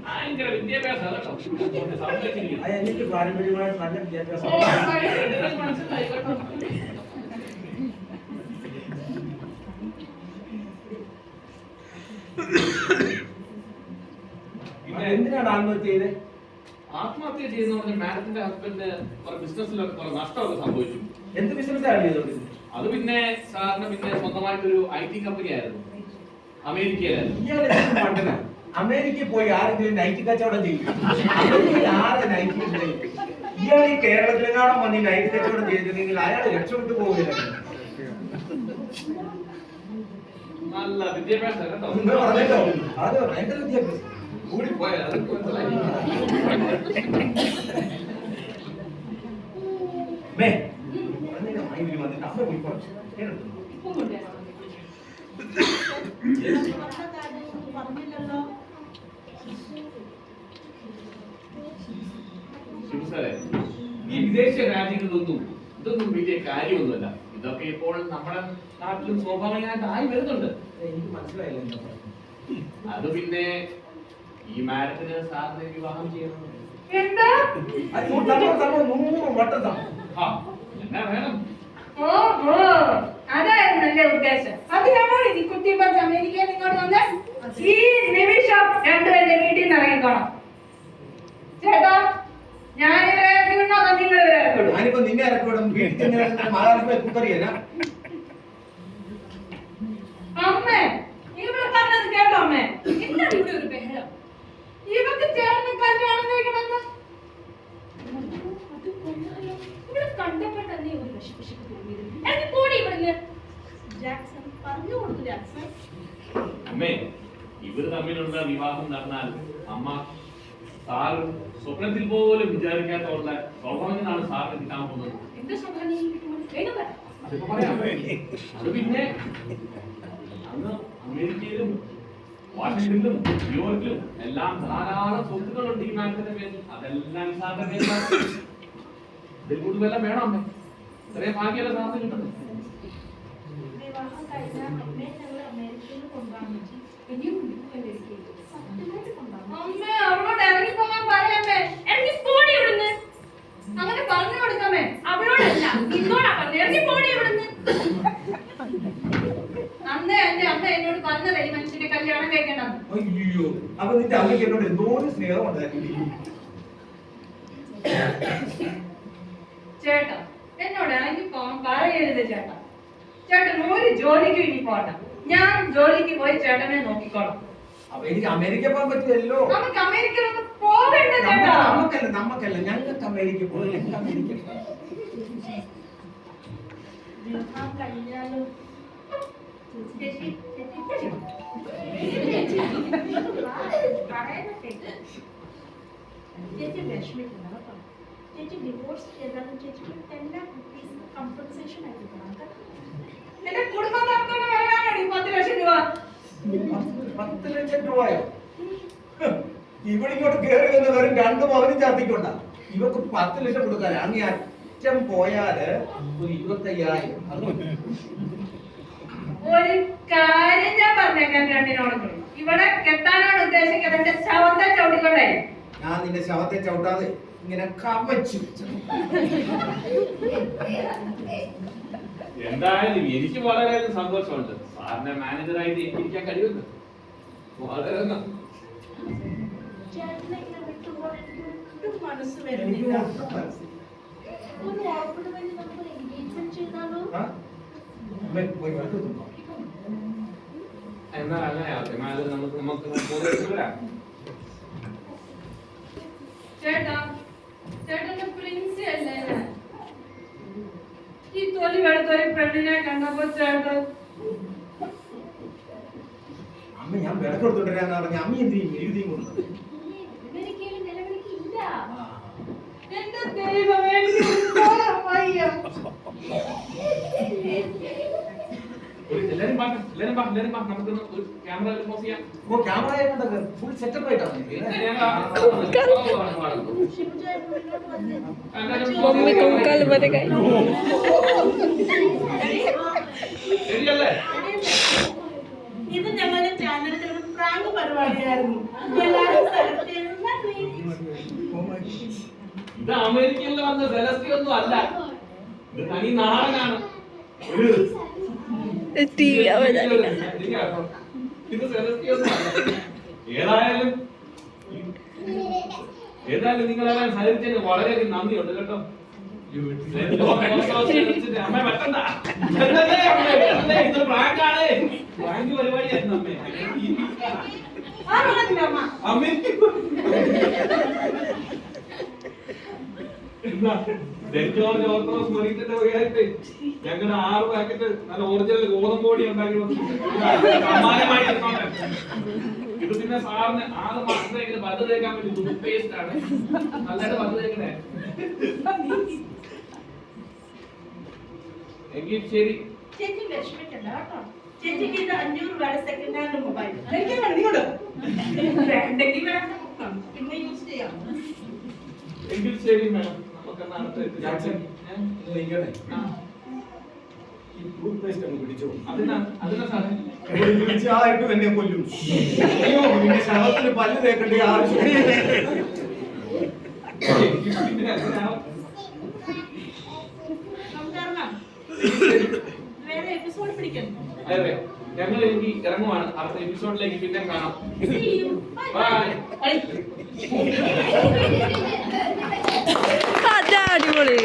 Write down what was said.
ഭയങ്കര വിദ്യാഭ്യാസം എനിക്ക് പാരമ്പര്യമായ നല്ല വിദ്യാഭ്യാസം. എന്തിനാണ് ആത്മഹത്യ ചെയ്തത്? ആത്മഹത്യ ചെയ്യുന്ന പറഞ്ഞ മാഡത്തിന്റെ ഹസ്ബൻഡ് ബിസിനസ്സിലൊക്കെ കുറെ നഷ്ടമൊക്കെ സംഭവിച്ചു. എന്ത് ബിസിനസ്സാണ് ചെയ്തത്? അത് പിന്നെ സാറിന് പിന്നെ സ്വന്തമായിട്ടൊരു IT കമ്പനി ആയിരുന്നു, അമേരിക്കയിലായിരുന്നു. അമേരിക്കയിൽ പോയി ആരെങ്കിലും നൈറ്റ് കച്ചവടം ചെയ്യും? ആരെ നൈറ്റ് ഇയാൾ ഈ കേരളത്തിലെങ്ങാനും വന്ന് നൈറ്റ് കച്ചവടം ചെയ്തിരുന്നെങ്കിൽ അയാൾ രക്ഷപ്പെട്ടു പോകില്ല. നല്ല വിദ്യാഭ്യാസം കേട്ടോ. പറഞ്ഞല്ലോ, അത് ഭയങ്കര വിദ്യാഭ്യാസം കൂടിപ്പോയത്. അതൊക്കെ മനസ്സിലായി. ഈ വിദേശ രാജ്യങ്ങളിലൊന്നും ഇതൊന്നും വലിയ കാര്യമൊന്നുമല്ല. ഇതൊക്കെ ഇപ്പോൾ നമ്മുടെ നാട്ടിലും സ്വാഭാവികമായിട്ട് ആയി വരുന്നുണ്ട്. എനിക്ക് മനസ്സിലായില്ല. അത് പിന്നെ ഈ മാഡത്തിന് സാറിനെ വിവാഹം ചെയ്യണം. എന്താ എന്നാ വേണം? ഓഹോ, അതായിരുന്നല്ലേ ഉദ്ദേശം. അതിനാണോ ഈ കുട്ടി ബസ് അമേരിക്കയിൽ ഇങ്ങോട്ട് വന്ന് ഈ നിമിഷം രണ്ടുപേരുടെ വീട്ടിൽ നിന്ന് ഇറങ്ങിക്കോണം. ചേട്ടാ, ഞാനിവരെ ഇറക്കിവിടണോ അതോ നിങ്ങൾ ഇവരെ ഇറക്കിവിടും? ഞാനിപ്പോ നിന്നെ ഇറക്കിവിടും. വീട്ടിൽ കുക്കറിയല്ല. അമ്മേ, ഇവിടെ പറഞ്ഞത് കേട്ടോ അമ്മേ? എന്താണ് ഇവിടെ ഒരു ബഹളം? ഇവർക്ക് ചേർന്ന് കല്യാണം കഴിക്കണമെന്ന് ഇവിടെ കണ്ടപ്പോൾ തന്നെ ഒരു വിശപ്പിശപ്പ് തോന്നിയത്. എനിക്ക് കൂടി ഇവിടുന്ന് ജാക്സൺ പറഞ്ഞു കൊടുത്തു. ജാക്സൺ അമ്മേ, ഇവര് തമ്മിലുള്ള വിവാഹം നടന്നാൽ അമ്മ സാറ് സ്വപ്നത്തിൽ പോലും വിചാരിക്കാത്തോളം സൗഭാഗ്യനാണ് സാറിന് കിട്ടാൻ പോകുന്നത്. എന്റെ സൗഭാഗ്യം അതിപ്പോ പറയാം. അത് പിന്നെ അന്ന് അമേരിക്കയിലും വാഷിംഗ്ടണിലും ന്യൂയോർക്കിലും എല്ലാം ധാരാളം സ്വത്തുക്കളുണ്ട് ഈ മാഡത്തിന്റെ പേരിൽ. അതെല്ലാം സാറിന്റെ പേരിലാണ്. ഇതിൽ കൂടുതൽ വല്ലതും വേണം അമ്മേ? ഇത്രയും ഭാഗ്യമല്ല സാറിന് കിട്ടുന്നത്. വിവാഹം കഴിഞ്ഞാൽ അമ്മയെ ഞങ്ങൾ അമേരിക്കയിൽ കൊണ്ടുപോകാൻ പറ്റി. അമ്മേ, അവളോട് ഇറങ്ങി പോകാൻ പറയമ്മേ. ഇറങ്ങി പോടി ഇവിടുന്ന്. അങ്ങനെ പറഞ്ഞു കൊടുക്കാമേ. അവളോടല്ല, നിന്നോടാ പറഞ്ഞു. ഇറങ്ങി പോടി ഇവിടുന്ന്. അന്നേ എന്റെ അമ്മ എന്നോട് പറഞ്ഞത് ഈ മനുഷ്യന്റെ കല്യാണം കഴിക്കണം. അയ്യോ, അപ്പൊ നിന്റെ അമ്മയ്ക്ക് എന്നോട് എന്തോ സ്നേഹം ഉണ്ടായിരുന്നു. ചേട്ടാ, എന്നോട് ഇറങ്ങി പോകാൻ പറയരുത് ചേട്ടാ. ചേട്ടൻ ഒരു ജോലിക്കും ഇനി പോകണ്ട. ഞാൻ ജോലിക്ക് പോയി ചേട്ടനെ നോക്കിക്കോളാം. അപ്പൊ എനിക്ക് അമേരിക്ക പോകാൻ പറ്റുമല്ലോ. നമുക്ക് അമേരിക്കയിലൊന്നും പോകണ്ട ചേട്ടാ. നമുക്കല്ല ഞങ്ങൾക്ക് അമേരിക്ക പോകാം. ഞങ്ങൾക്ക് അമേരിക്ക കഴിഞ്ഞാലും ചേച്ചി വിഷമിക്കണം കേട്ടോ. ചേച്ചി ഡിവോഴ്സ് ചെയ്താലും ചേച്ചിക്ക് 10 lakh rupees കമ്പൻസേഷൻ ആയിട്ട് തരാം കേട്ടോ. എന്റെ കുടുംബം നടത്തുന്ന വരാനാണ് 10 ലക്ഷം രൂപ. 10 ലക്ഷം രൂപയോ? ഇവിടെ ഇങ്ങോട്ട് കയറി വന്ന് വെറും 2 പവനും ചാർത്തിക്കൊണ്ട ഇവക്ക് 10 ലക്ഷം കൊടുക്കാൻ. അങ്ങ് അറ്റം പോയാല് ഒരു 25,000. ഒരു കാര്യം ഞാൻ പറഞ്ഞേക്കാൻ രണ്ടിനോട്, ഇവിടെ കെട്ടാനാണ് ഉദ്ദേശിക്കുന്നത് എന്റെ ശവത്തെ ചവിട്ടിക്കൊണ്ടേ. ഞാൻ നിന്റെ ശവത്തെ ചവിട്ടാതെ ഇങ്ങനെ കവച്ചു. എന്തായാലും എനിക്ക് വളരെ സന്തോഷമുണ്ട്. സാറിന്റെ മാനേജറായിട്ട് ഇരിക്കാൻ കഴിയുന്നു. വളരെ മനസ്സ് വരുന്നില്ല. ഒരു ഓർമ്മ വേണ്ടി നമുക്ക് എൻഗേജ്മെന്റ് ചെയ്താലോ? എന്നാൽ അങ്ങനെയാവട്ടെ. നമുക്ക് വരാം. ചേട്ടാ, ചേട്ടന്റെ പ്രിൻസി അല്ലേ ഞാൻ? ഈ തൊലി വെളുത്തൊരു പെണ്ണിനെ കണ്ടപ്പോ ചേട്ടൻ അമ്മ ഞാൻ വിളക്കെടുത്തോണ്ടിരാന്ന് പറഞ്ഞ അമ്മ എന്തിനും എഴുതിയും കൊണ്ടത്. എന്റെ ദൈവമേ, നമുക്ക് ഒരു ക്യാമറ പോസ് ചെയ്യാം. ക്യാമറ ഫുൾ സെറ്റപ്പ് ആയിട്ടാണ്. ഇത് ഞങ്ങളുടെ മതിയായിരുന്നു. എല്ലാവരും സ്ഥലത്തേക്ക് ഇത് അമേരിക്കയിൽ വന്ന സെലസ്റ്റി ഒന്നും അല്ല, ഇത് തനി നാടനാണ്. ഒരു ഇത് സെലസ്റ്റി ഒന്നും അല്ല. ഏതായാലും നിങ്ങളെല്ലാം സഹകരിച്ചതിന് വളരെയധികം നന്ദിയുണ്ട് കേട്ടോ. അമ്മ വെട്ടണ്ട, ഇത് പ്രാങ്കാണ്, പ്രാങ്ക് പരിപാടിയായിരുന്നു അമ്മേ. അമ്മയ്ക്ക് സെന്റ് ജോർജ് ഓർത്തഡോക്സ് മറിയത്തിന്റെ വകയായിട്ട് ഞങ്ങളുടെ 6 പാക്കറ്റ് നല്ല ഒറിജിനൽ ഗോതമ്പോടി ഉണ്ടാക്കി സമ്മാനമായി എടുത്തോണ്ട്. ഇത് പിന്നെ സാറിന് 6 മാസത്തേക്ക് ബദ് തേക്കാൻ വേണ്ടി ടൂത്ത് പേസ്റ്റ് ആണ്, നല്ലതായിട്ട് ബദ് തേക്കണേ. എങ്കിൽ ശരി. ചേച്ചി വിഷമിക്കണ്ട കേട്ടോ. ചേച്ചിക്ക് ഇത് 500 രൂപയുടെ സെക്കൻഡ് ഹാൻഡ് മൊബൈൽ വേണ്ടെങ്കിൽ വേണ്ട, പിന്നെ യൂസ് ചെയ്യാം. എങ്കിൽ ശരി മാഡം, നമുക്ക് ജാക്സൺ, നിങ്ങളെ ഈ ടൂത്ത് പേസ്റ്റ് അങ്ങ് പിടിച്ചോ. അതിനാ സാറേ തീർച്ചയായിട്ടും എന്നെ കൊല്ലും. അയ്യോ, നിന്റെ ശവത്തിന് പല്ല് തേക്കേണ്ട ആവശ്യമില്ല. വേറെ എപ്പിസോഡ് പിടിക്കണം. അതെ, ഞങ്ങൾ എനിക്ക് ഇറങ്ങുവാണ്. അടുത്ത എപ്പിസോഡിലേക്ക് പിന്നെ കാണാം. ബൈ. അടിപൊളി.